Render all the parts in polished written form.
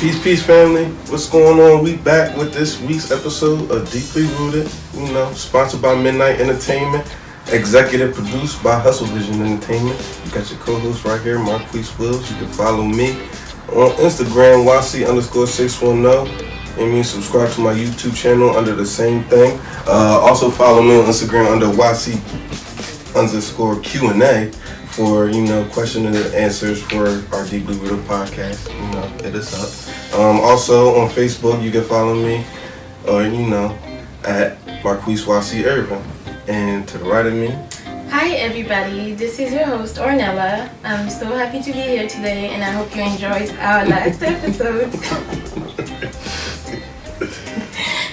Peace, family. What's going on? We back with this week's episode of Deeply Rooted, sponsored by Midnight Entertainment, executive produced by Hustle Vision Entertainment. You got your co-host right here, Marquise. You can follow me on Instagram, YC_610. Subscribe to my YouTube channel under the same thing. Also follow me on Instagram under YC_Q&A for, question and answers for our Deeply Rooted podcast. Hit us up. Also on Facebook, you can follow me, at Marquise YC Irvin. And to the right of me. Hi everybody, this is your host Ornella. I'm so happy to be here today and I hope you enjoyed our last episode.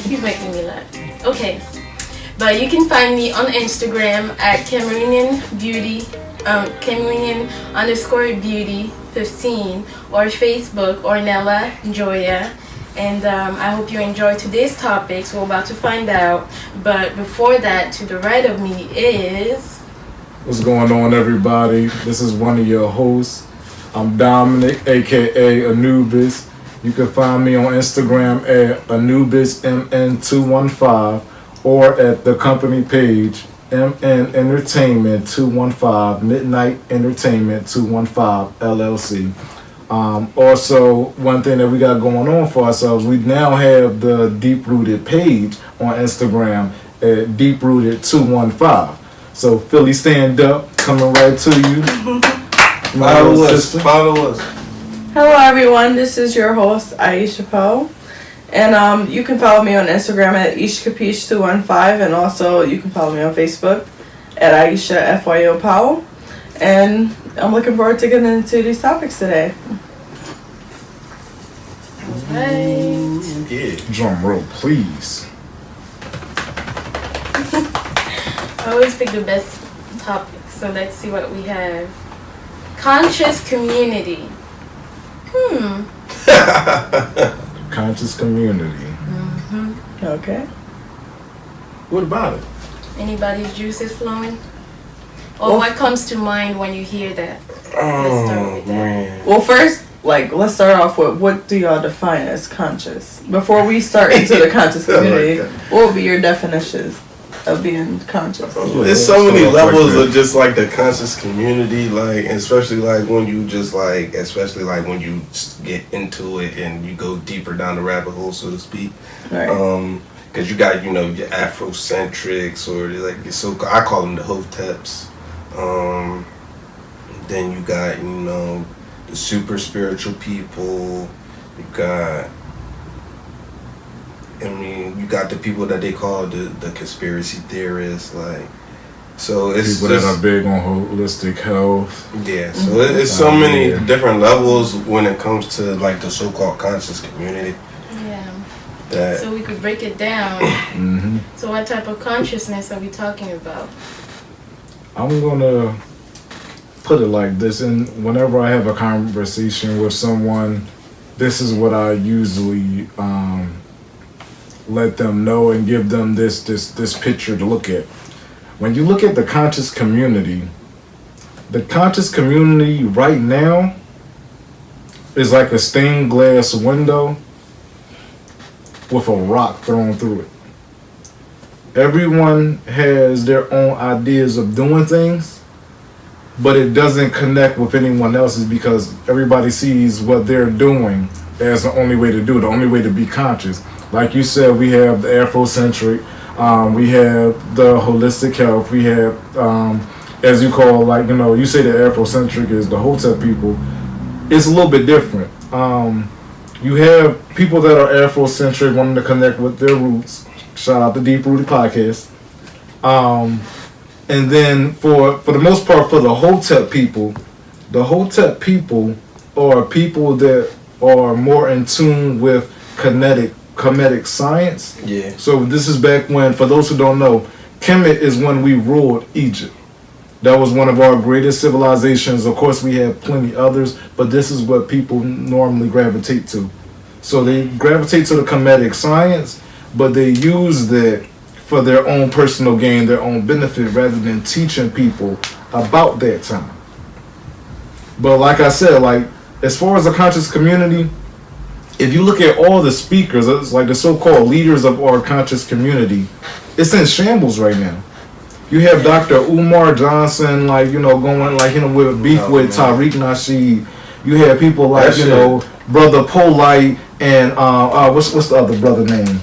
You're making me laugh. Okay, but you can find me on Instagram at Cameroonian_beauty15 or Facebook Ornella Joya. And I hope you enjoy today's topics. We're about to find out. But before that, to the right of me is... What's going on, everybody? This is one of your hosts. I'm Dominic, a.k.a. Anubis. You can find me on Instagram at AnubisMN215 or at the company page MN Entertainment 215, Midnight Entertainment 215 LLC. Also, one thing that we got going on for ourselves, we now have the Deep Rooted page on Instagram at Deep Rooted 215. So Philly stand up, coming right to you. Follow us. Hello everyone, this is your host Aisha Poe. And you can follow me on Instagram at ishkapish215 and also you can follow me on Facebook at Aisha FYO Powell. And I'm looking forward to getting into these topics today. Alright. Yeah. Drum roll, please. I always pick the best topics, so let's see what we have. Conscious community. Conscious community. Mm-hmm. Okay. What about it? Anybody's juices flowing? Or what comes to mind when you hear that? Let's start with that. Man. Well, first, let's start off with what do y'all define as conscious? Before we start into the conscious community, what would be your definitions of being conscious? There's so many levels of just the conscious community, especially when you when you get into it and you go deeper down the rabbit hole, so to speak. Right. Because you got your Afrocentrics or I call them the Hoteps. Then you got the super spiritual people. You got the people that they call the conspiracy theorists, so it's people that are big on holistic health. Yeah, so it's so many different levels when it comes to the so-called conscious community. Yeah. So we could break it down. Mm-hmm. So what type of consciousness are we talking about? I'm gonna put it like this, and whenever I have a conversation with someone, this is what I usually let them know and give them this picture to look at. When you look at the conscious community right now is like a stained glass window with a rock thrown through it. Everyone has their own ideas of doing things, but it doesn't connect with anyone else's because everybody sees what they're doing as the only way to do it, the only way to be conscious. Like you said, we have the Afrocentric, we have the holistic health, we have, as you call, you say the Afrocentric is the Hotep people. It's a little bit different. You have people that are Afrocentric wanting to connect with their roots. Shout out to Deep Rooted Podcast. And then for the most part, for the Hotep people are people that are more in tune with Kemetic science. Yeah. So this is back when, for those who don't know, Kemet is when we ruled Egypt. That was one of our greatest civilizations. Of course, we have plenty others, but this is what people normally gravitate to. So they gravitate to the Kemetic science, but they use that for their own personal gain, their own benefit, rather than teaching people about that time. But like I said, as far as the conscious community, if you look at all the speakers, it's like the so-called leaders of our conscious community, it's in shambles right now. You have Dr. Umar Johnson, like, you know, going, like, you know, with beef with Tariq Nasheed. You have people like, you know, Brother Polite and what's the other brother name?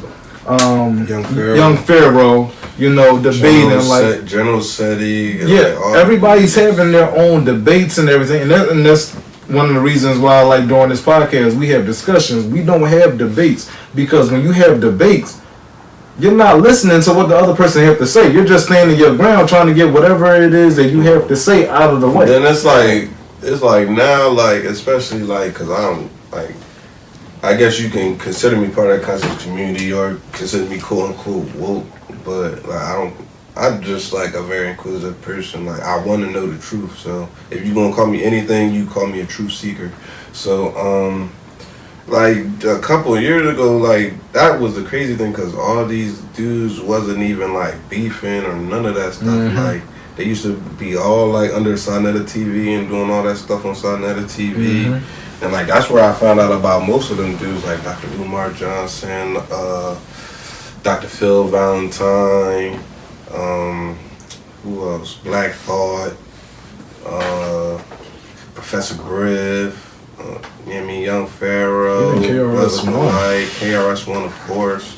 Young Pharaoh. You know, debating like General Seti. Yeah, like, everybody's having their own debates and everything, and that's one of the reasons why I like doing this podcast. We have discussions. We don't have debates because when you have debates, you're not listening to what the other person have to say. You're just standing your ground trying to get whatever it is that you have to say out of the way. Then it's like now, like, especially like, because I'm like, I guess you can consider me part of the conscious community or consider me quote unquote woke, but like I'm just like a very inquisitive person. Like, I want to know the truth. So if you're gonna call me anything, you call me a truth seeker. So like a couple of years ago, like, that was the crazy thing, because all these dudes wasn't even like beefing or none of that stuff. Mm-hmm. Like, they used to be all like under Sonetta TV and doing all that stuff on Sonetta TV. Mm-hmm. And like, that's where I found out about most of them dudes, like Dr. Umar Johnson, Dr. Phil Valentine, who else? Black Thought, Professor Griff, Young Pharaoh, KRS-One, of course.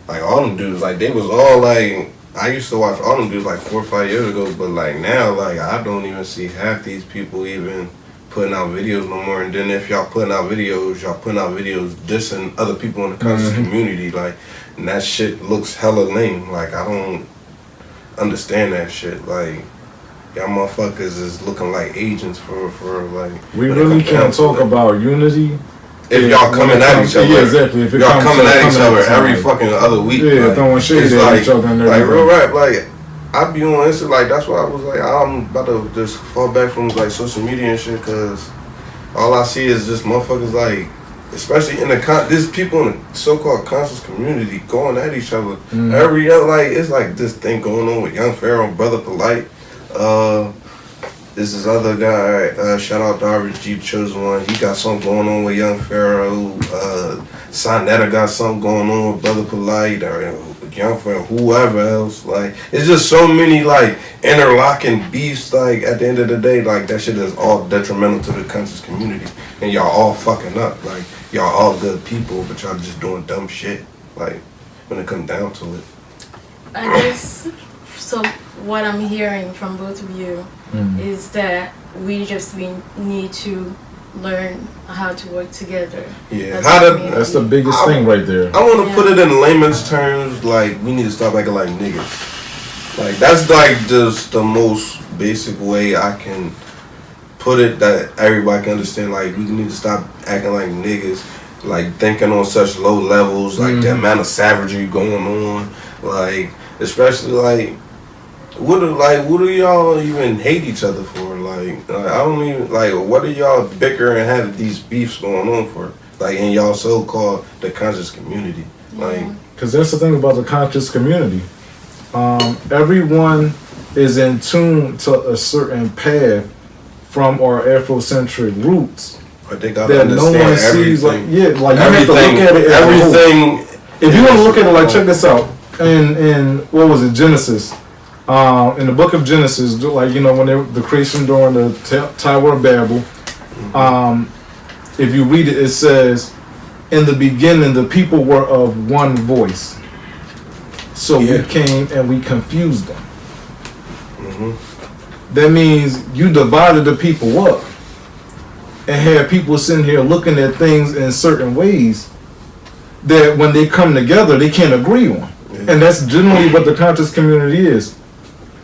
Like all them dudes, like, they was all like, I used to watch all them dudes like 4 or 5 years ago, but like now, like, I don't even see half these people even putting out videos no more. And then if y'all putting out videos dissing other people in the conscious community, like, and that shit looks hella lame. Like, I don't understand that shit. Like, y'all motherfuckers is looking like agents for like. We really can't talk about unity if y'all coming at each other. Yeah, exactly. If y'all coming at each other every fucking other week. Yeah, like, throwing shade at each other and everything. Like, real rap, like, I be on Insta, like, that's why I was like, I'm about to just fall back from like social media and shit, cause all I see is just motherfuckers, like, especially in there's people in the so-called conscious community going at each other. Every other, like, it's like this thing going on with Young Pharaoh, Brother Polite. This is other guy, shout out to RG Chosen One. He got something going on with Young Pharaoh. Sonetta got something going on with Brother Polite, or Young Pharaoh, whoever else. Like, it's just so many like interlocking beefs. Like, at the end of the day, like, that shit is all detrimental to the conscious community, and y'all all fucking up. Like, y'all all good people, but y'all just doing dumb shit. Like, when it comes down to it. I guess so. What I'm hearing from both of you is that we need to learn how to work together. Yeah, that's the biggest thing right there. I want to put it in layman's terms, like, we need to stop acting like niggas. Like, that's like just the most basic way I can put it that everybody can understand. Like, we need to stop acting like niggas, like, thinking on such low levels, like the amount of savagery going on, like, especially like. What do y'all even hate each other for? Like, I don't even, like, what do y'all bicker and have these beefs going on for? Like, in y'all so-called the conscious community. Like, because that's the thing about the conscious community. Everyone is in tune to a certain path from our Afrocentric roots. But they gotta understand no one sees. Like, yeah, like, you have to look at it. Everything. If you want to look at it, like, check this out. In what was it, Genesis? In the book of Genesis, like, you know, when the creation during the Tower of Babel, if you read it, it says, in the beginning, the people were of one voice. So we came and we confused them. That means you divided the people up and had people sitting here looking at things in certain ways that when they come together, they can't agree on. And that's generally what the conscious community is.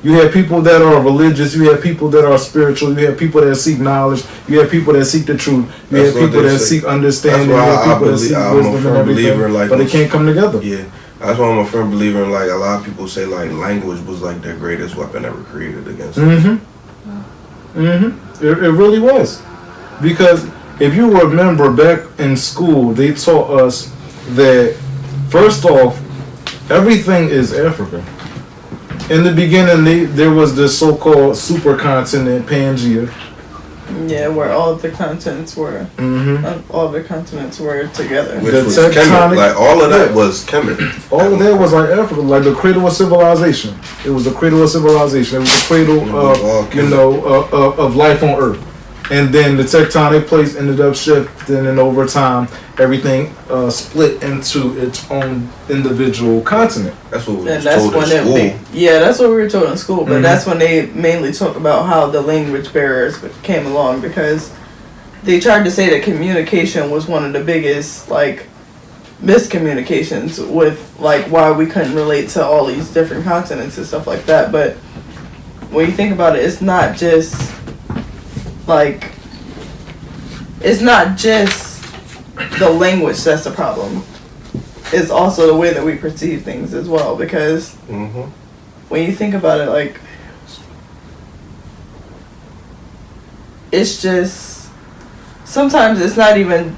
You have people that are religious, you have people that are spiritual, you have people that seek knowledge, you have people that seek the truth, you have people that seek understanding, you have people that seek wisdom and everything, like, but they can't come together. Yeah, that's why I'm a firm believer in, like, a lot of people say, like, language was like their greatest weapon ever created against us. It really was. Because if you remember back in school, they taught us that, first off, everything is Africa. In the beginning, there was this so-called supercontinent, Pangea, Yeah, where all of the continents were, Mm-hmm. all of the continents were together. Which The was tectonic- Kemet. Like all of that Yeah. was Kemet. All of that was like Africa, like the cradle of civilization. It was the cradle of civilization. It was the cradle of, of life on Earth. And then the tectonic plates ended up shifting, and over time, everything split into its own individual continent. That's what we And was that's told in when school. that's what we were told in school. But Mhm. that's when they mainly talk about how the language barriers came along, because they tried to say that communication was one of the biggest like miscommunications with like why we couldn't relate to all these different continents and stuff like that. But when you think about it, it's not just the language that's the problem. It's also the way that we perceive things as well, because Mm-hmm. when you think about it, like, it's just, sometimes it's not even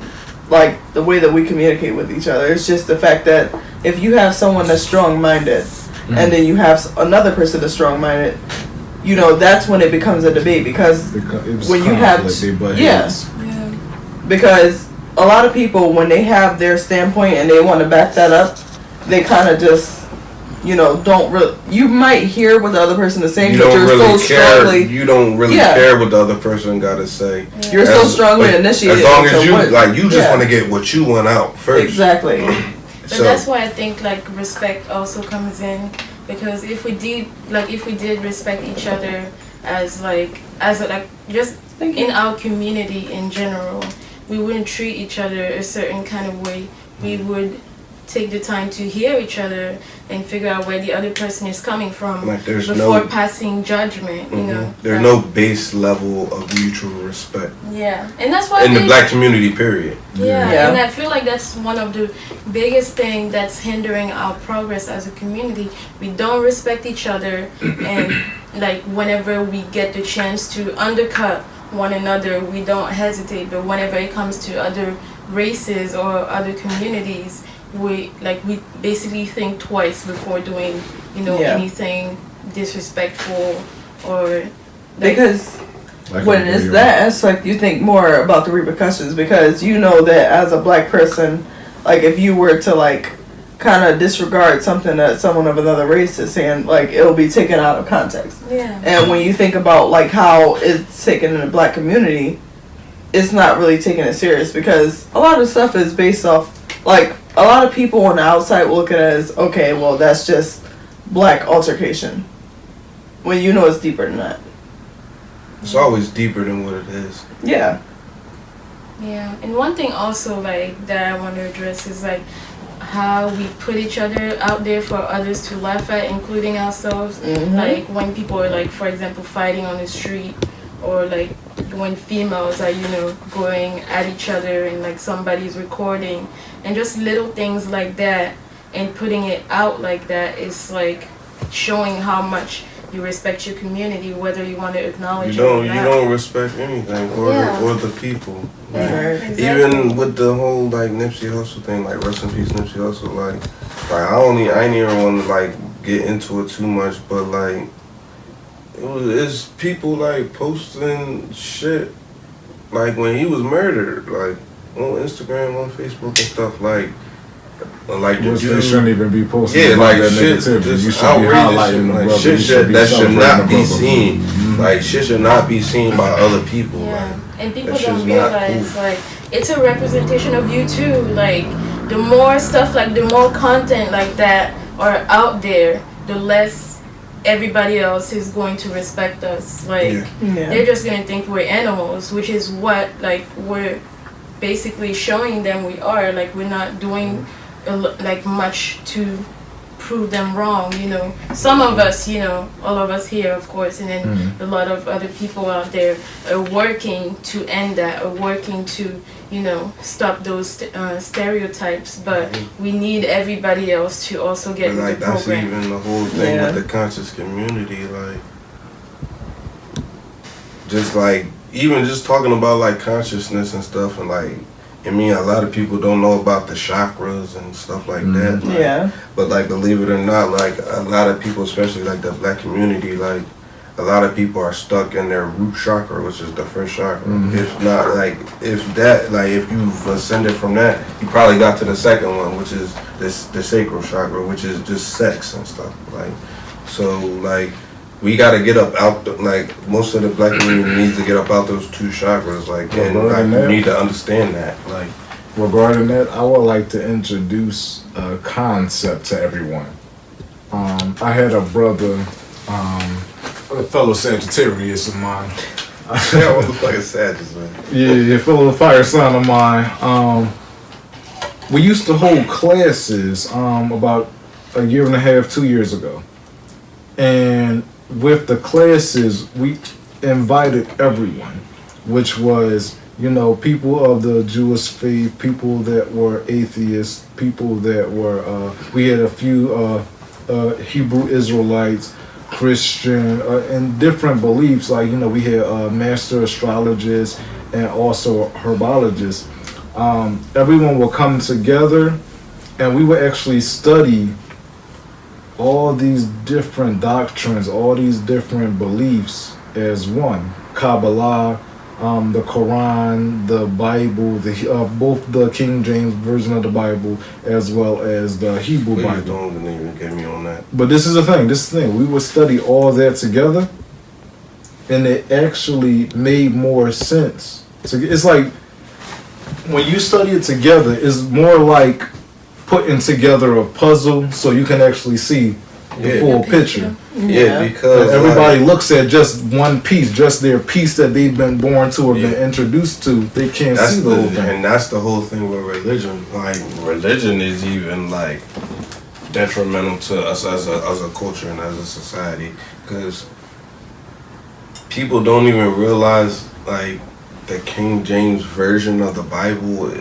like the way that we communicate with each other. It's just the fact that if you have someone that's strong-minded and then you have another person that's strong-minded, you know, that's when it becomes a debate, because when you have, yes, Yeah. because a lot of people, when they have their standpoint and they want to back that up, they kind of just, you know, don't really. You might hear what the other person is saying, You but don't you're really so care. strongly. You don't really Yeah. care what the other person got to say. You're so As- strongly but initiated. As long as into you what- like, you just yeah. want to get what you want out first. Exactly. But So that's why I think like respect also comes in, because if we did respect each other as just Thank you. in our community in general, we wouldn't treat each other a certain kind of way. We would take the time to hear each other and figure out where the other person is coming from like, there's before no passing judgment. You know, there's Like, no base level of mutual respect Yeah, and that's why in the they- black community. Period. Yeah, and I feel like that's one of the biggest thing that's hindering our progress as a community. We don't respect each other, and like whenever we get the chance to undercut one another, we don't hesitate. But whenever it comes to other races or other communities, we basically think twice before doing, Yeah. anything disrespectful or like, Because Like when it's that aspect, you think more about the repercussions, because you know that as a black person, like if you were to like kind of disregard something that someone of another race is saying, like it'll be taken out of context. yeah. And when you think about like how it's taken in the black community, it's not really taking it serious, because a lot of stuff is based off, like a lot of people on the outside will look at it as, okay, well that's just black altercation, when you know it's deeper than that. It's always deeper than what it is. Yeah. Yeah, and one thing also like that I want to address is like how we put each other out there for others to laugh at, including ourselves. Mhm. Like when people are like, for example, fighting on the street, or like when females are, going at each other and like somebody's recording, and just little things like that, and putting it out like that is like showing how much you respect your community, whether you want to acknowledge it or You not. don't respect anything or Yeah. or the people. Yeah, Like, exactly. even with the whole like Nipsey Hussle thing, like rest in peace Nipsey Hussle, like I ain't even want to like get into it too much, but like it's people like posting shit like when he was murdered, like on Instagram, on Facebook and stuff, like the Which they dude- shouldn't even be posting. yeah, about like that shit, negativity. You just should be outrageous highlighting shit, the like brother. shit You should be that should celebrating not the be brother. seen. Mhm. Like shit should not be seen by other people. Yeah, Like, and people that shit's don't not realize cool. like it's a representation of you too. Like the more stuff, like the more content like that are out there, the less everybody else is going to respect us. Like Yeah. they're just gonna think we're animals, which is what like we're basically showing them we are. Like we're not doing like much to prove them wrong. Some of us, all of us here, of course, and then a lot of other people out there are working to end that, are working to stop those stereotypes, but we need everybody else to also get But with like the that's program. even the whole thing Yeah. with the conscious community, like just like even just talking about like consciousness and stuff, and like a lot of people don't know about the chakras and stuff like that. Like, Yeah. But like believe it or not, like a lot of people, especially like the black community, like a lot of people are stuck in their root chakra, which is the first chakra. Mhm. If you've ascended from that, you probably got to the second one, which is the sacral chakra, which is just sex and stuff. Like, so like we got to get up out most of the black community needs to get up out those two chakras. Like, and like you need to understand that. Like, regarding that, I would like to introduce a concept to everyone. I had a brother, a fellow Sagittarius of mine. yeah, what the fuck is Sagittarius, man? Yeah, fellow fire sign of mine. We used to hold classes about a year and a half, 2 years ago. And with the classes, we invited everyone, which was, you know, people of the Jewish faith, people that were atheists, people that were, we had a few Hebrew Israelites, Christian, and different beliefs. Like, you know, we had master astrologists and also herbologists. Everyone will come together and we would actually study all these different doctrines, all these different beliefs as one. Kabbalah, the Quran, the Bible, both the King James version of the Bible as well as the Hebrew Please Bible. don't even get me on that. But this is the thing. We would study all that together, and it actually made more sense. So it's like when you study it together, it's more like putting together a puzzle so you can actually see the full picture. Yeah, because everybody looks at just one piece, just their piece that they've been born to or been introduced to. They can't see the whole thing. And that's the whole thing with religion. Like, religion is even like detrimental to us as a culture and as a society, because people don't even realize like the King James version of the Bible,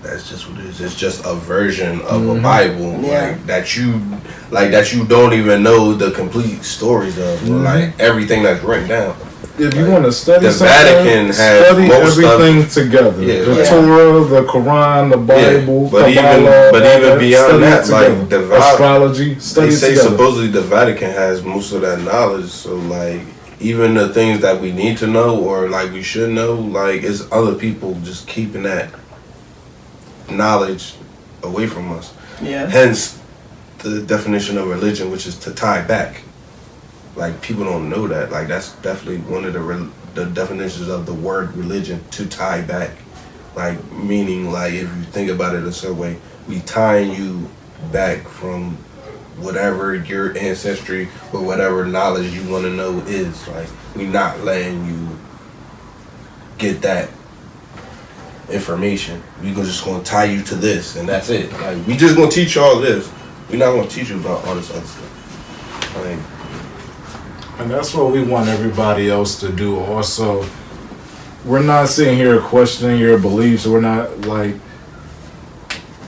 that's just what it is. It's just a version of a Bible, that you don't even know the complete stories of, or like everything that's written down. If you want to study the something, Vatican has study most everything together. Yeah, the Torah, the Quran, the Bible, Kabbalah, but even beyond that, like the astrology, study they say together. supposedly the Vatican has most of that knowledge. So like, even the things that we need to know or like we should know, like it's other people just keeping that knowledge away from us. Yeah. Hence the definition of religion, which is to tie back. Like, people don't know that. Like, that's definitely one of the definitions of the word religion, to tie back. Like, meaning, like, if you think about it a certain way, we tying you back from whatever your ancestry or whatever knowledge you want to know is. Like, we not letting you get that information. We just gonna tie you to this and that's it. Like, we just gonna teach you all this. We not gonna teach you about all this other stuff. Like, and that's what we want everybody else to do also. We're not sitting here questioning your beliefs. We're not like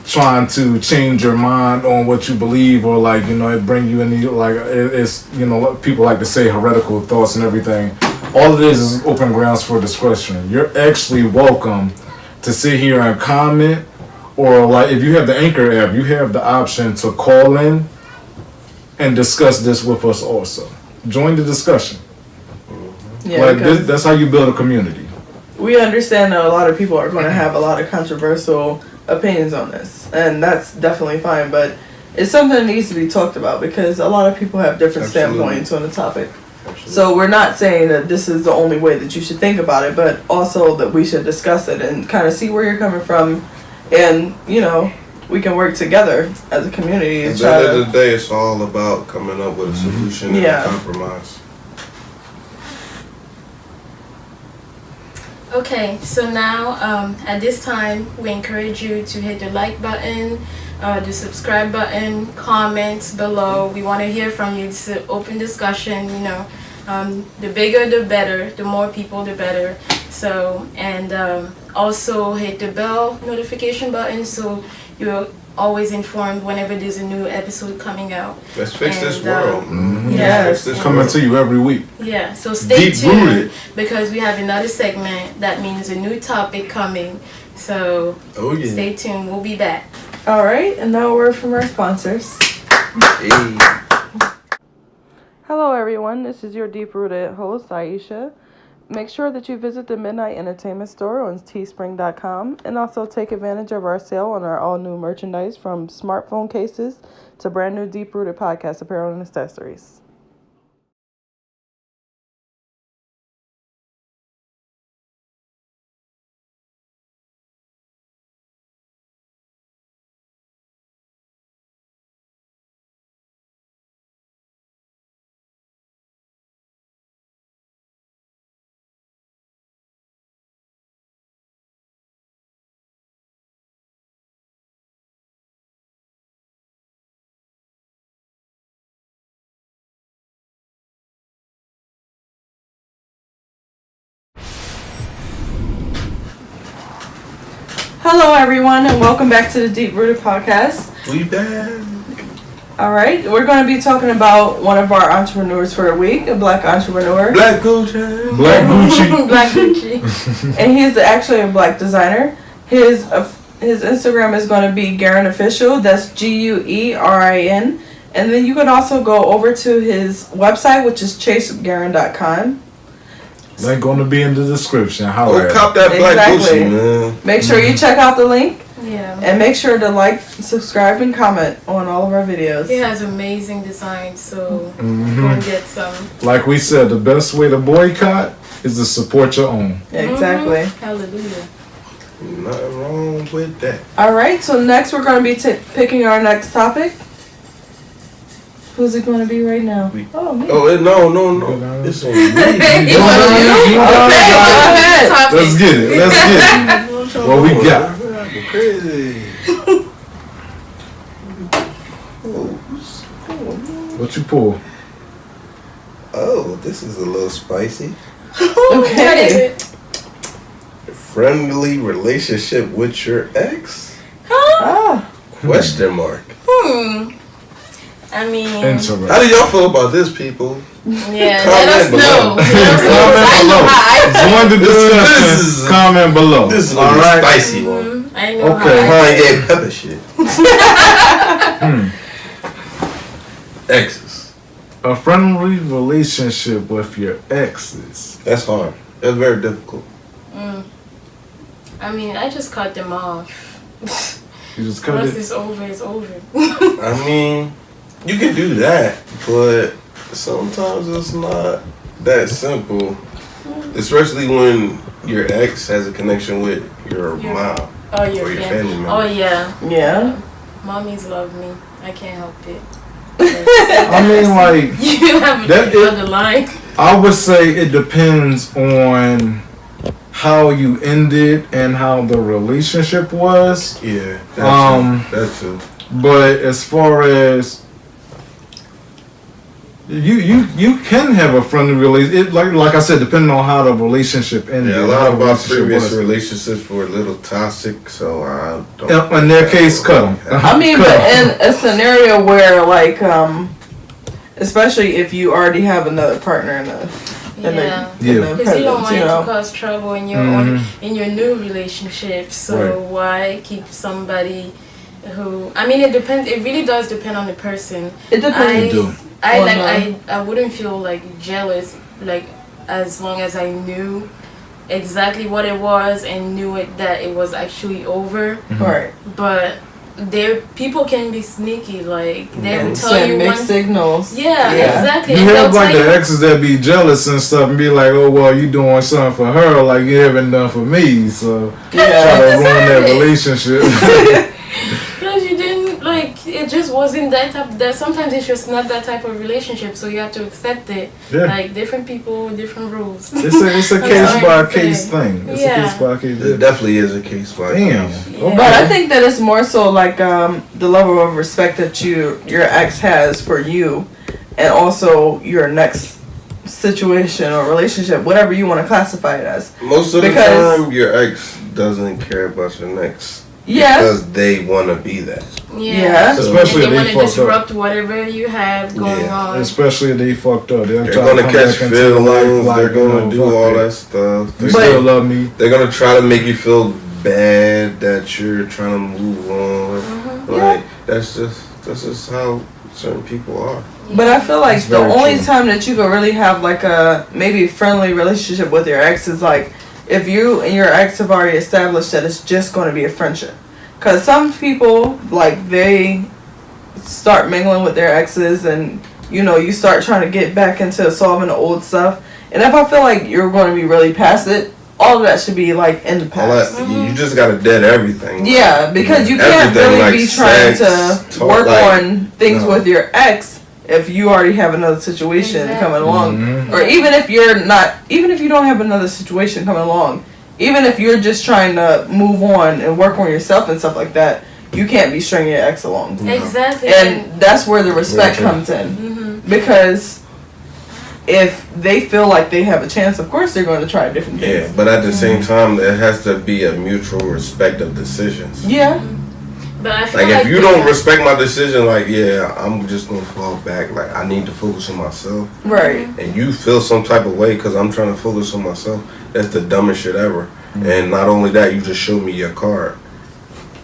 trying to change your mind on what you believe, or like, you know, it bring you any, like, it's, you know, people like to say heretical thoughts and everything. All it is open grounds for discretion. You're actually welcome to sit here and comment, or like if you have the Anchor app, you have the option to call in and discuss this with us also. Join the discussion. Yeah, like that's how you build a community. We understand that a lot of people are going to have a lot of controversial opinions on this, and that's definitely fine, but it's something that needs to be talked about because a lot of people have different standpoints on the topic. So we're not saying that this is the only way that you should think about it, but also that we should discuss it and kind of see where you're coming from, and, you know, we can work together as a community. At the end of the day, it's all about coming up with a solution and a compromise. Okay, so now at this time we encourage you to hit the like button, the subscribe button, comments below. We want to hear from you. It's an open discussion, you know. The bigger the better, the more people the better. So, and also hit the bell notification button so you're always informed whenever there's a new episode coming out. Let's fix this world. Yes. It's coming to you every week. Yeah, so stay tuned because we have another segment that means a new topic coming. So stay tuned. We'll be back. All right, and now a word from our sponsors. Hey. Hello Hello, everyone. This is your deep-rooted host, Aisha. Make sure that you visit the Midnight Entertainment store on teespring.com and also take advantage of our sale on our all-new merchandise from smartphone cases to brand new deep-rooted podcast apparel and accessories. Hello, everyone, and welcome back to the Deep Rooted Podcast. We back. All right, we're going to be talking about one of our entrepreneurs for the week, a black entrepreneur. Black Gucci. Black Gucci. Black Gucci. And he's actually a black designer. His Instagram is going to be Guerin Official. That's Guerin. And then you can also go over to his website, which is chaseguerin.com. Link gonna be in the description. Oh, cop that Black Exactly. Gucci, man. Make sure you check out the link. Yeah. And make sure to like, subscribe, and comment on all of our videos. He has amazing designs, so go Mm-hmm. and get some. Like we said, the best way to boycott is to support your own. Exactly. Hallelujah. Nothing wrong with that. All right, so next we're going to be picking our next topic. Who's it going to be right now? Me. Oh, me. Oh, no. This ain't me. It's on you. Okay, go ahead. Topic. Let's get it. What we got? Crazy. What you pull? Oh, this is a little spicy. Okay. Friendly relationship with your ex? Ah. Question mark. I mean, Interesting. How do y'all feel about this, people? yeah, Comment let us below. know. Let us know. I know how I Join the discussion. This is- Comment below. This is a All little right. spicy one. I know Okay. how I Kanye pepper shit. Exes. A friendly relationship with your exes. That's hard. That's very difficult. I mean, I just cut them off. You just cut Once it. it's over, it's over. I mean, you can do that, but sometimes it's not that simple. Especially when your ex has a connection with your Your- mom Oh, or your family member. Oh, yeah. Yeah. Mommies love me. I can't help it. I mean, like, You have That to is- draw the line. I would say it depends on how you ended and how the relationship was. Yeah, that too. But as far as you can have a friendly relationship, like I said, depending on how the relationship ended. Yeah, a how lot the of our relationship previous was. relationships were a little toxic, so I don't. In their case, cut them. I mean, but in a scenario where, like, especially if you already have another partner in the Yeah. Yeah. Because you don't want you it know. to cause trouble in your in your new relationship. So Right. why keep somebody who? I mean, it depends. It really does depend on the person. It depends. do. I wouldn't feel like jealous, like as long as I knew exactly what it was and knew it that it was actually over. Right. But people can be sneaky, like they will And tell send you mixed one. signals. Yeah, exactly. You And have they'll like tell the you- exes that be jealous and stuff and be like, oh, well, you doing something for her like you haven't done for me, so try Yeah. to ruin that Deserve it. relationship. Because you didn't it just wasn't that type. That sometimes it's just not that type of relationship, so you have to accept it. Yeah. Like different people, different rules. It's a I'm case sorry by to case say. thing. It's Yeah. a case by case. It definitely is a case by Damn. case. Yeah. But I think that it's more so like the level of respect that your ex has for you, and also your next situation or relationship, whatever you want to classify it as. Most of the Because- time, your ex doesn't care about your next. Yeah. Because they want to be that. Yeah. Especially and they if want they to fucked up. disrupt whatever you have going Yeah. on. Especially if they fucked up. They're They're trying going to come catch back into your life feelings. like, They're going to do fuck all it. that stuff. You They're, still love me. they're going to try to make you feel bad that you're trying to move on. Like, that's just how certain people are. But I feel like That's the very only true. time that you can really have like a maybe friendly relationship with your ex is like if you and your ex have already established that it's just going to be a friendship. Because some people, like, they start mingling with their exes and, you know, you start trying to get back into solving the old stuff. And if I feel like you're going to be really past it, all of that should be like in the All that, past. you just gotta dead everything. Yeah, because you can't Everything, really like be trying sex, to talk, work like, on things no. with your ex if you already have another situation Exactly. coming along. Mhm. Or even if you don't have another situation coming along, even if you're just trying to move on and work on yourself and stuff like that, you can't be stringing your ex along. Exactly. And that's where the respect Very true. comes in. Mm-hmm. Because if they feel like they have a chance, of course they're going to try different Yeah, things. but at the same time, it has to be a mutual respect of decisions. Yeah. But I feel Like like if you don't respect my decision, like yeah, I'm just gonna fall back. Like I need to focus on myself, Right. and you feel some type of way because I'm trying to focus on myself. That's the dumbest shit ever. And not only that, you just showed me your card.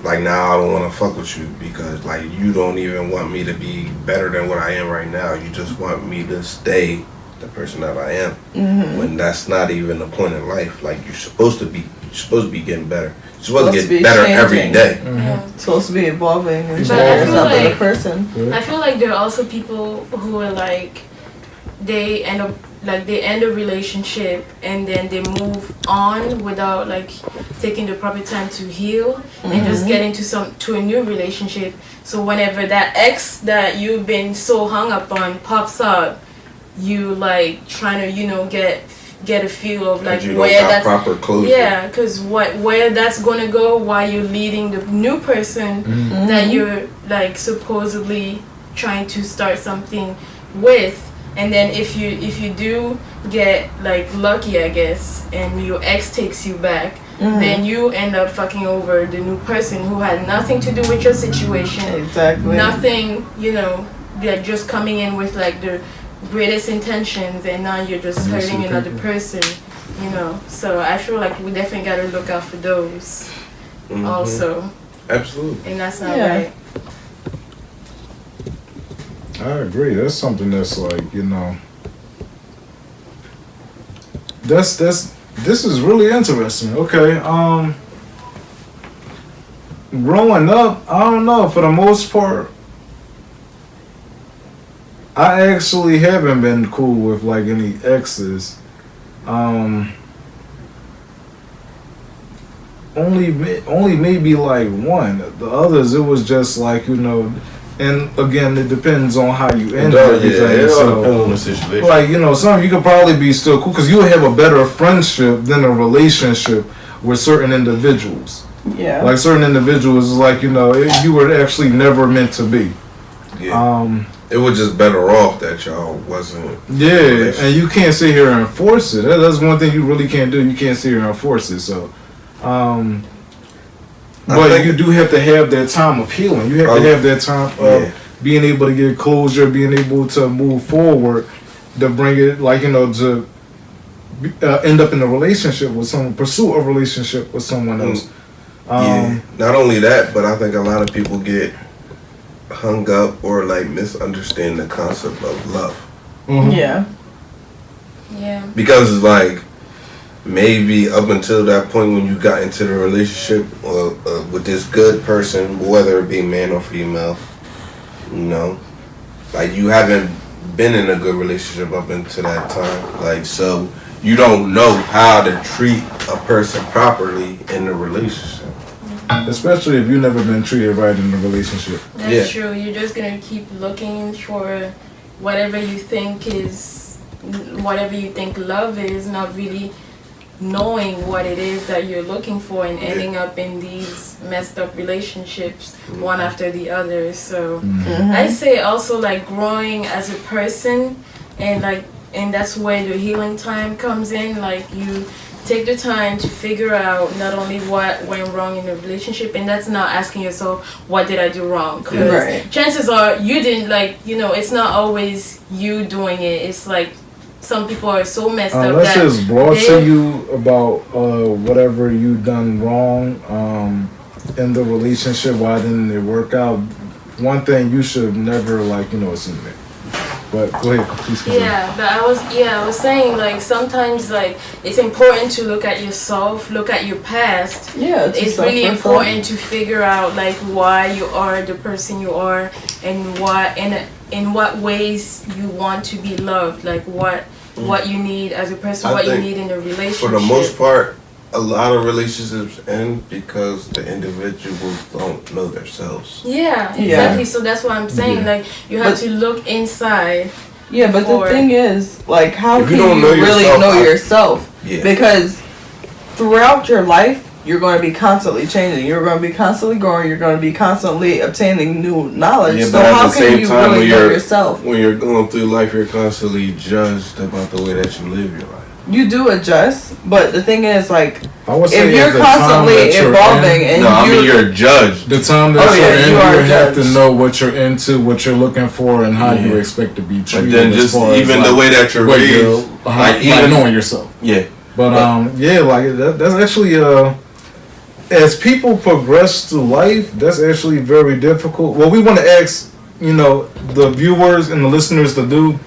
Like now I don't want to fuck with you because like you don't even want me to be better than what I am right now. You just want me to stay the person that I am. Mm-hmm. When that's not even the point in life. Like you're supposed to be getting better. You're supposed to Supposed to be get better every changing. day. Yeah. It's supposed to be evolving and But I changing feel yourself as a like- person. I feel like there are also people who are like they end a relationship and then they move on without like taking the proper time to heal and just get to a new relationship. So whenever that ex that you've been so hung up on pops up, you like trying to get a feel of like Like you don't where got that's proper closure. yeah, because where that's gonna go while you're leading the new person that you're like supposedly trying to start something with. And then if you do get like lucky, I guess, and your ex takes you back, then you end up fucking over the new person who had nothing to do with your situation. Exactly. Nothing, they're just coming in with like the greatest intentions, and now you're just hurting another person. So I feel like we definitely gotta look out for those also, Absolutely. and that's not Yeah. right. I agree. That's something that's like, this is really interesting. Okay. Growing up, I don't know, for the most part, I actually haven't been cool with like any exes. Only maybe like one. The others, it was just like, and again, it depends on how you end everything. it all So, depends on the situation. like, some you could probably be still cool because you would have a better friendship than a relationship with certain individuals. Yeah. Like certain individuals, like, you were actually never meant to be. Yeah. It was just better off that y'all wasn't. Yeah, and you can't sit here and force it. That's one thing you really can't do. You can't sit here and force it. So, but think- you do have to have that time of healing. You have to have that time of being able to get closure, being able to move forward, to bring it, like, to end up in a relationship with someone, pursue a relationship with someone else. Yeah. Not only that, but I think a lot of people get hung up or like misunderstand the concept of love. Yeah. Yeah. Because like maybe up until that point when you got into the relationship with this good person, whether it be man or female, like you haven't been in a good relationship up until that time. Like so you don't know how to treat a person properly in a relationship. Especially if you've never been treated right in a relationship. That's true. You're just gonna keep looking for whatever you think love is, not really knowing what it is that you're looking for, and ending up in these messed up relationships one after the other. So I say also like growing as a person, and that's where the healing time comes in. Like you take the time to figure out not only what went wrong in the relationship, and that's not asking yourself, what did I do wrong? Because chances are you didn't, it's not always you doing it. It's like some people are so messed up Unless that it's brought to you about whatever you done wrong in the relationship, why didn't it work out? one thing you should never assume that. But go ahead, please continue. Yeah, but I was saying like sometimes like it's important to look at yourself, look at your past. Yeah, it's really important to figure out like why you are the person you are and in what ways you want to be loved, like what you need as a person, what you need in a relationship. For the most part, a lot of relationships end because the individuals don't know themselves. Yeah, exactly. So that's what I'm saying. Like you have to look inside. Yeah, but the thing is, like, how can you know really know yourself? Yeah. Because throughout your life, you're going to be constantly changing. You're going to be constantly growing. You're going to be constantly obtaining new knowledge. Yeah, so how can you really know yourself? When you're going through life, you're constantly judged about the way that you live your life. You do adjust, but the thing is, like, I would say if you're constantly evolving and you're judged. The time that you're in, you have to know what you're into, what you're looking for, and how you expect to be treated. But then just even the way that you're raised, even knowing yourself. Yeah. But that's actually as people progress through life, that's actually very difficult. Well, we want to ask the viewers and the listeners to do.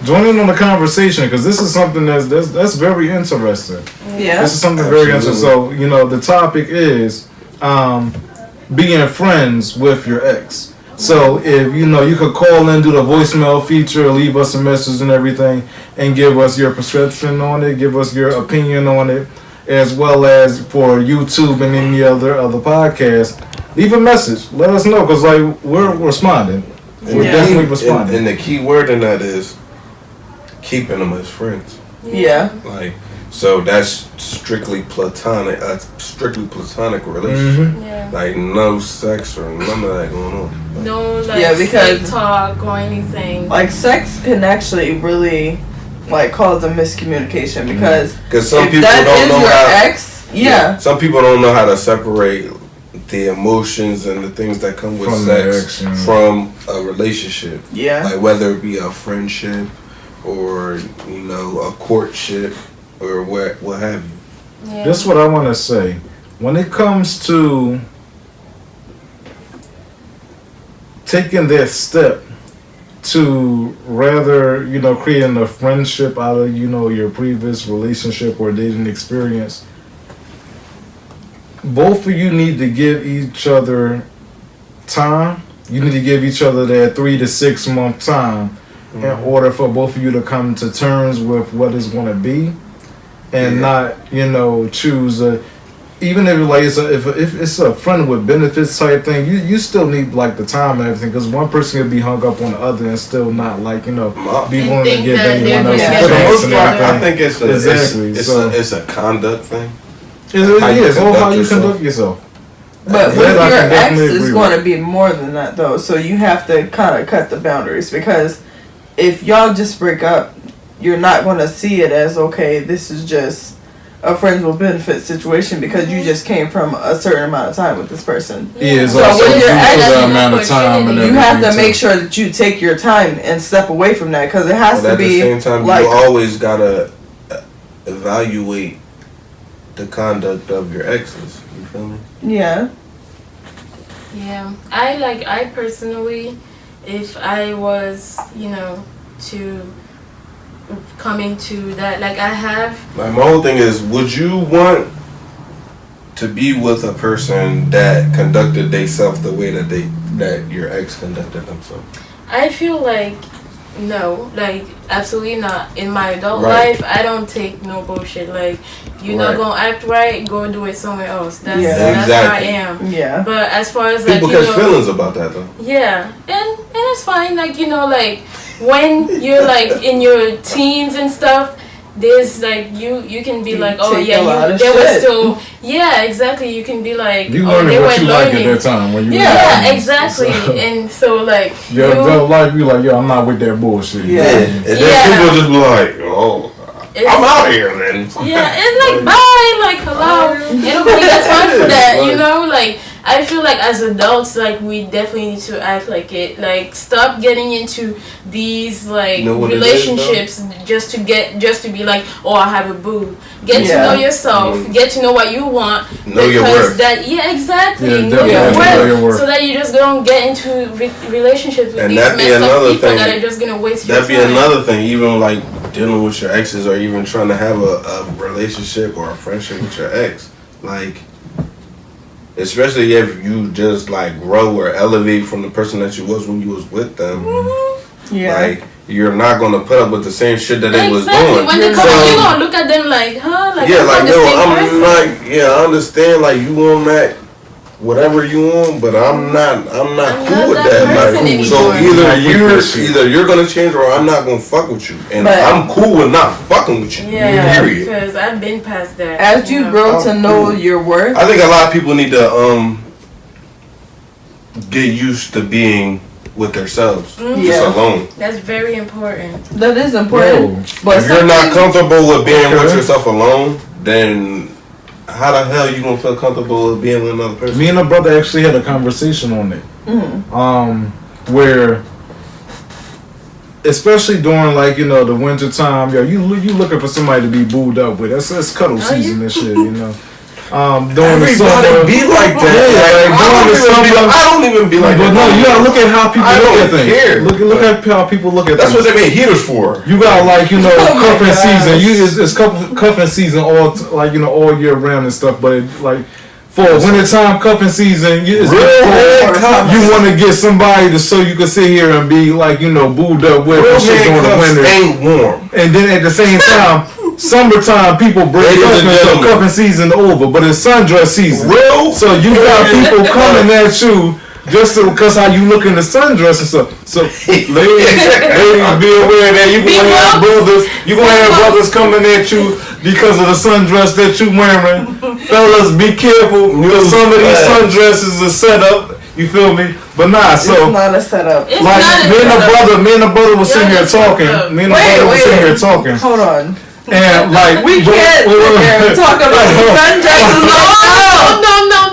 Join in on the conversation because this is something that's very interesting. Yeah, this is something very interesting. So the topic is being friends with your ex. So if you could call in, do the voicemail feature, leave us a message and everything, and give us your perception on it, give us your opinion on it, as well as for YouTube and any other podcasts. Leave a message. Let us know because we're responding. We're definitely responding. And the key word in that is keeping them as friends. Yeah. So that's strictly platonic, relationship. Mm-hmm. Yeah. Like no sex or none of that going on. No because sweet talk or anything. Like sex can actually really cause a miscommunication because some people don't know how. Ex, yeah. Some people don't know how to separate the emotions and the things that come with sex from a relationship. Yeah. Like whether it be a friendship or a courtship or what have you. Yeah. This is what I want to say. When it comes to taking that step to rather creating a friendship out of your previous relationship or dating experience, both of you need to give each other time. You need to give each other that 3 to 6 month time in order for both of you to come to terms with what it's going to be, and not choose even if it's a friend with benefits type thing. You still need the time and everything because one person could be hung up on the other and still not be willing to give anyone else a chance and everything. I think it's a conduct thing. It's all how you conduct yourself. But with your ex, it's going to be more than that, though. So you have to kind of cut the boundaries because if y'all just break up, you're not going to see it as, okay, this is just a friends with benefits situation because you just came from a certain amount of time with this person. Yeah, so with your ex, amount of time and you have to make sure that you take your time and step away from that because it has to be. At the same time, you always got to evaluate the conduct of your exes. You feel me? Yeah. Yeah. I personally, if I was, to coming to that, I have. My whole thing is, would you want to be with a person that conducted themselves the way that your ex conducted themselves? I feel like no, absolutely not. In my adult life, I don't take no bullshit. You're not gonna act right, go do it somewhere else. That's how I am. Yeah. But as far as people catch feelings about that though. Yeah, and it's fine. When you're in your teens and stuff, there's you can be they were still exactly. You can be you learning what you like at that time when you exactly. And so your adult life, you I'm not with that bullshit. Yeah, and then people just be I'm out here then. Yeah, it's bye, hello. And nobody got time for that, I feel like as adults, like we definitely need to act like it. Like stop getting into these like relationships just to be like, oh, I have a boo. Get to know yourself. Get to know what you want. Know your worth. Exactly. Yeah, know your your worth. So that you just don't get into relationships with these messed up people that are just gonna waste your time. That'd be another thing. Even like dealing with your exes, or even trying to have a relationship or a friendship with your ex, like. Especially if you just like grow or elevate from the person that you was when you was with them. Like you're not gonna put up with the same shit that they was doing. When they come out, you gonna look at them like, huh? Like, yeah, like yo, I'm like, yeah, I understand. Like you on that, whatever you on, but I'm not cool with that. Like, so either you're gonna change or I'm not gonna fuck with you, and I'm cool with not fucking with you. Yeah, because I've been past that. As you grow to know your worth, I think a lot of people need to get used to being with themselves, just alone. That's very important. That is important. But if you're not comfortable with being with yourself alone, then how the hell you gonna feel comfortable with being with another person? Me and a brother actually had a conversation on it. Where, especially during like the winter time, yo, you looking for somebody to be booed up with. That's cuddle season and shit, During the summer, be like that. I don't even be like that. But no, you gotta look at how people look at things. Look at how people look at things. That's what they made heaters for. You got like cuffing season. It's cuffing season all all year round and stuff. But like for wintertime cuffing season, you want to get somebody so you can sit here and be like booed up with shit during the winter. Ain't warm. And then at the same time. Summertime people break up and so cuffing season over, but it's sundress season. So you got people coming at you just because how you look in the sundress and stuff. So ladies, be aware that you gonna have brothers coming at you because of the sundress that you wearing. Fellas, be careful because some of these sundresses are set up. You feel me? But nah, so it's not a setup. Like me and the brother was sitting here talking. Talking. Hold on. And like we can't sit here and talk about these sundresses.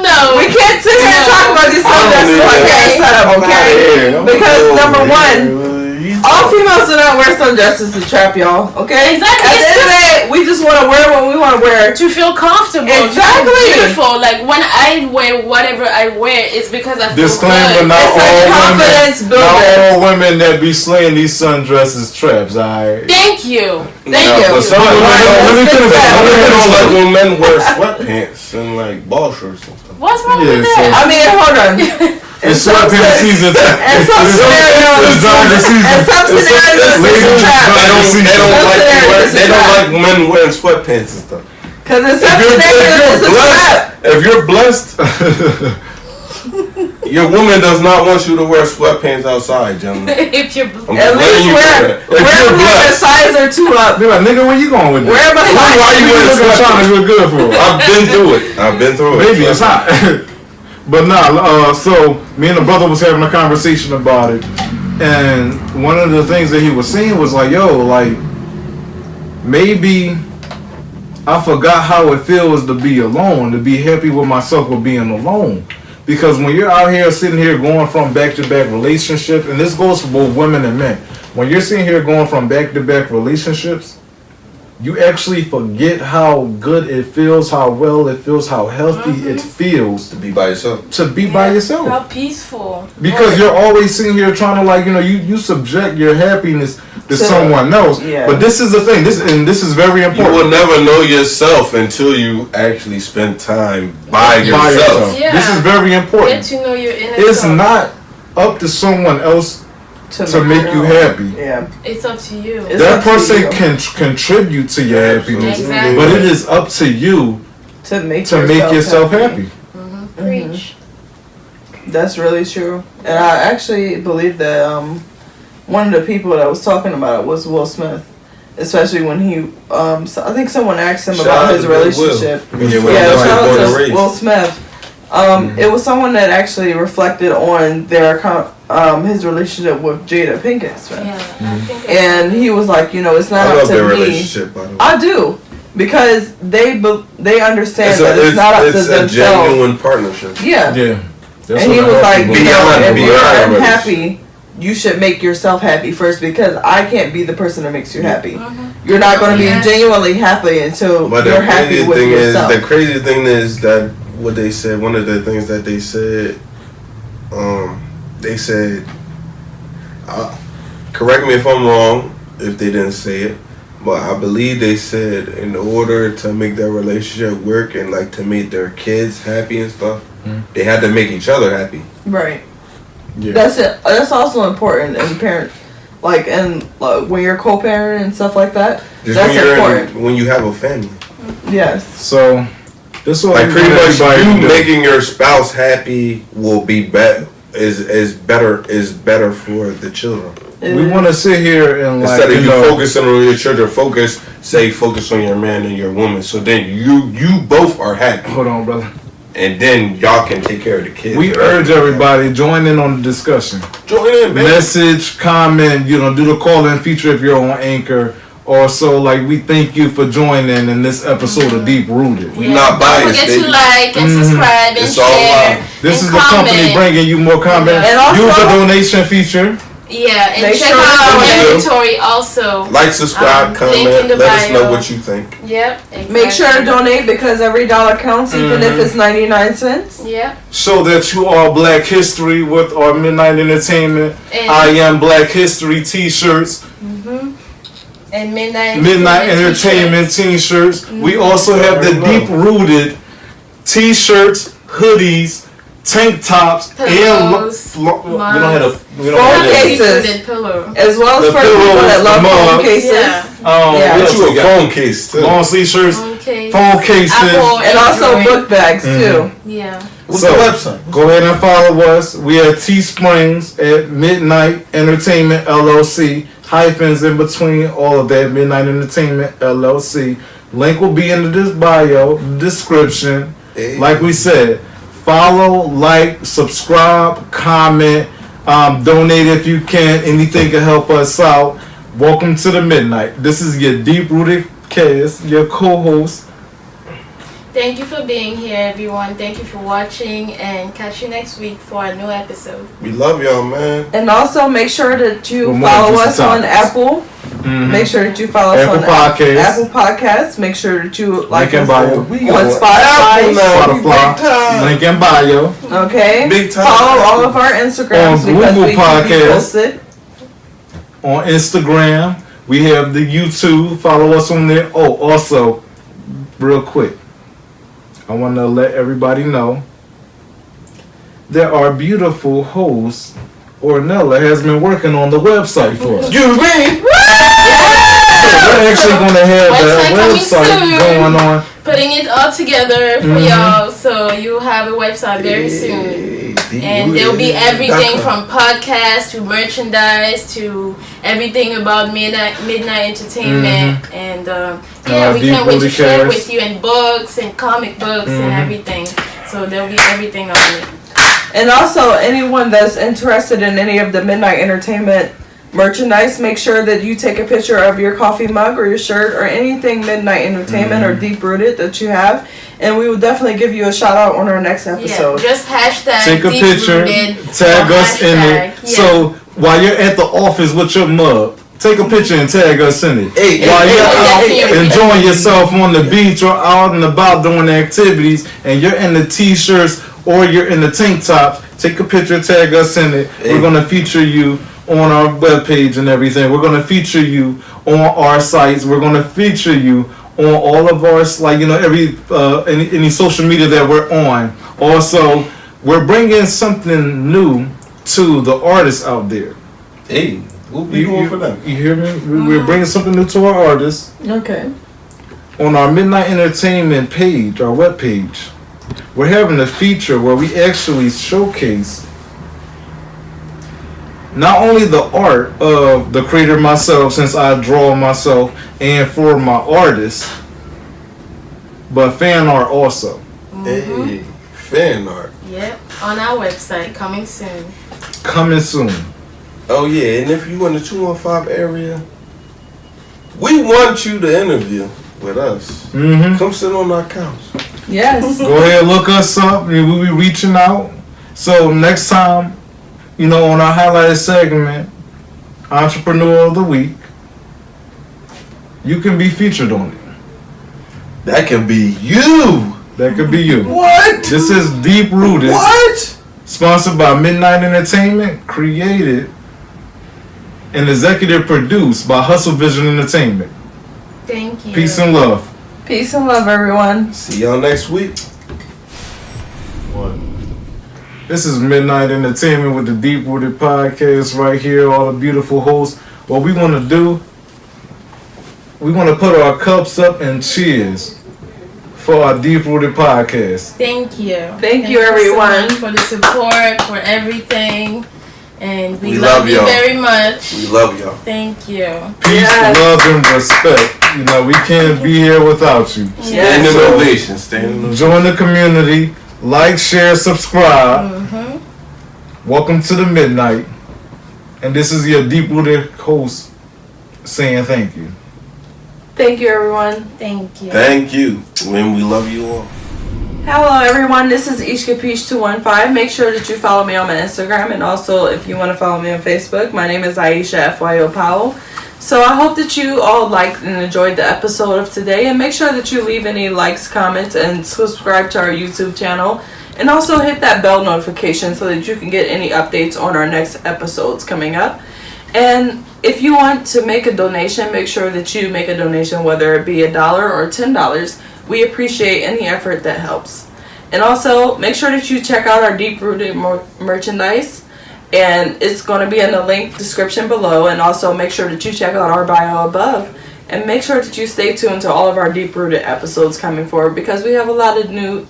No. We can't sit here and talk about these sundresses like they're set up, okay? Because number one, all females do not wear sundresses to trap y'all, okay? Exactly. At the end of the day, we just want to wear what we want to wear to feel comfortable. Exactly. To feel beautiful. Like when I wear whatever I wear, it's because I feel disclaimer, good. Not all women that be slaying these sundresses traps. Alright. Thank you. But some women don't like when men wear sweatpants and like ball shorts and stuff. What's wrong with that? I mean, hold on. It's sweatpants season. And some scenarios, they don't like men wearing sweatpants and stuff. Because in some scenarios, it's a trap. If you're blessed, your woman does not want you to wear sweatpants outside, gentlemen. If you're blessed. At least wear a size or two up. Be like, nigga, where you going with that? Why you wearing sweatpants? Look good for? I've been through it. Maybe it's hot. But nah, so me and the brother was having a conversation about it, and one of the things that he was saying was like, yo, like, maybe I forgot how it feels to be alone, to be happy with myself with being alone. Because when you're out here sitting here going from back-to-back relationships, and this goes for both women and men, when you're sitting here going from back-to-back relationships, you actually forget how good it feels, how well it feels, how healthy it feels to be by yourself. How peaceful. Because you're always sitting here trying to like, you subject your happiness to someone else. Yeah. But this is the thing, this is very important. You will never know yourself until you actually spend time by yourself. Yeah. This is very important. Get to know your inner It's self. not up to someone else to make you happy. Yeah, it's up to you. That person can contribute to your happiness, but it is up to you to make yourself happy. Preach. That's really true, and I actually believe that one of the people that was talking about it was Will Smith, especially when he I think someone asked him about his relationship. Shout out to Will Smith. It was someone that actually reflected on their his relationship with Jada Pinkett Smith. Yeah, and he was like, it's not up to me. Relationship, by the way. I do. because they understand that it's not up to It's a themselves. genuine partnership. Yeah. Yeah. That's And he what was I like, have to you do. know, if Beyond you're others. unhappy, you should make yourself happy first, because I can't be the person that makes you happy. You're not going to be Yes. genuinely happy until But you're happy with yourself. the crazy thing is that what they said. One of the things that they said, correct me if I'm wrong if they didn't say it, but I believe they said in order to make their relationship work and like to make their kids happy and stuff, they had to make each other happy. Right. Yeah. That's it. That's also important in parent, like, and when you're co-parent and stuff like that. Just That's when important. when you have a family. Yes. So this is what Like we pretty want much everybody you to do. making your spouse happy will be is better for the children. We want to sit here and like, Instead of you you know, focusing on your children, focus on your man and your woman. So then you both are happy, hold on, brother. and then y'all can take care of the kids. We urge everybody join in on the discussion. join in, man. Message, comment, you know, do the call-in feature if you're on Anchor. Also, like, we thank you for joining in this episode of Deep Rooted. We not biased, Don't forget baby. to like and subscribe and It's all share. love. This and is the company comment. bringing you more content. And also- Use the donation feature. Yeah, and Make check sure out to our do. inventory also. Like, subscribe, Link in comment. the Let us know bio. what you think. Yep. Exactly. Make sure to donate, because every dollar counts, even if it's 99 cents. Yep. Show that you are Black History with our Midnight Entertainment. And, I Am Black History t-shirts. and Midnight Entertainment t-shirts. We also have the Deep Rooted t-shirts, hoodies, tank tops, Pillows, we don't have Phone cases. Deep-rooted pillow. As well as The for people pillows, that love the phone mugs. cases. Yeah. Yeah. Get you a phone case too. long sleeve shirts, Okay. phone cases. Apple, And also Android. book bags, too. Yeah. What's So, the website? Go ahead and follow us. We are Teesprings at Midnight Entertainment LLC. Hyphens in between all of that. Midnight Entertainment LLC. Link will be in the bio, description. Hey. Like we said, follow, like, subscribe, comment, donate if you can. Anything can help us out. Welcome to the Midnight. This is your Deep Rooted Cast, your co-host. Thank you for being here, everyone. Thank you for watching, and catch you next week for a new episode. We love y'all, man. And also make sure that you Well, more follow than us just on the Apple. Make sure that you follow us Apple on Podcasts. Apple Podcasts. Make sure that you like Link in us bio. on We got Spotify. Spotify. Link in bio. Okay. Big time. Follow all of our Instagrams On because Google we keep you Podcasts. posted. On Instagram, we have the YouTube. Follow us on there. Oh, also, real quick, I want to let everybody know that our beautiful host, Ornella, has been working on the website for us. You ready? We're actually going to have Website that coming website soon. going on. Putting it all together for y'all, so you have a website very soon. And there'll be everything from podcasts to merchandise to everything about Midnight Entertainment. And yeah, we Deep can't wait to Rooted share Cast. with you, and books and comic books and everything. So there'll be everything on it. And also, anyone that's interested in any of the Midnight Entertainment merchandise, make sure that you take a picture of your coffee mug or your shirt or anything Midnight Entertainment or Deep Rooted that you have, and we will definitely give you a shout out on our next episode. Yeah, just hashtag Take a picture, Deep-Rooted tag or us in hashtag, it. yeah. So while you're at the office with your mug, take a picture and tag us in it. Hey, While hey, you're hey, out hey, enjoying yourself on the beach or out and about doing activities, and you're in the t-shirts or you're in the tank tops, take a picture, tag us in it. Hey. We're gonna feature you on our webpage and everything. We're gonna feature you on our sites. We're gonna feature you on all of our, like, you know, every any social media that we're on. Also, we're bringing something new to the artists out there. Hey, what we doing for them? You hear me? We're bringing something new to our artists Okay. on our Midnight Entertainment page, our webpage. We're having a feature where we actually showcase not only the art of the creator myself, since I draw myself and for my artists, but fan art also. Hey, fan art. Yep, on our website, coming soon. Coming soon. Oh yeah, and if you in the 215 area, we want you to interview. with us. Mm-hmm. Come sit on our couch. Yes. Go ahead, look us up. We'll be reaching out. So next time, on our highlighted segment, Entrepreneur of the Week, you can be featured on it. That can be you. That could be you. What? This is Deep Rooted. What? Sponsored by Midnight Entertainment, created and executive produced by Hustle Vision Entertainment. Thank you. Peace and love. Peace and love, everyone. See y'all next week. This is Midnight Entertainment with the Deep Rooted Podcast right here. All the beautiful hosts. What we want to do, we want to put our cups up and cheers for our Deep Rooted Podcast. Thank you. Thank you, everyone. So much for the support, for everything. And we love love you y'all. very much. We love y'all. Thank you. Peace, Yes. love, and respect. We can't be here without you. Stand in So, ovation. Stand in ovation. join the community. Like, share, subscribe. Welcome to the Midnight. And this is your Deep Rooted host saying thank you. Thank you, everyone. Thank you. Thank you. And we love you all. Hello, everyone. This is Aisha Peach 215. Make sure that you follow me on my Instagram, and also if you want to follow me on Facebook, my name is Aisha FYO Powell. So I hope that you all liked and enjoyed the episode of today, and make sure that you leave any likes, comments, and subscribe to our YouTube channel, and also hit that bell notification so that you can get any updates on our next episodes coming up. And if you want to make a donation, make sure that you make a donation, whether it be $1 or $10. We appreciate any effort that helps. And also, make sure that you check out our Deep Rooted merchandise. And it's going to be in the link description below. And also, make sure that you check out our bio above. And make sure that you stay tuned to all of our Deep Rooted episodes coming forward, because we have a lot of new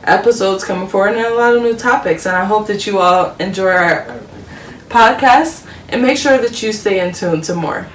episodes coming forward and a lot of new topics. And I hope that you all enjoy our podcast. And make sure that you stay in tune to more.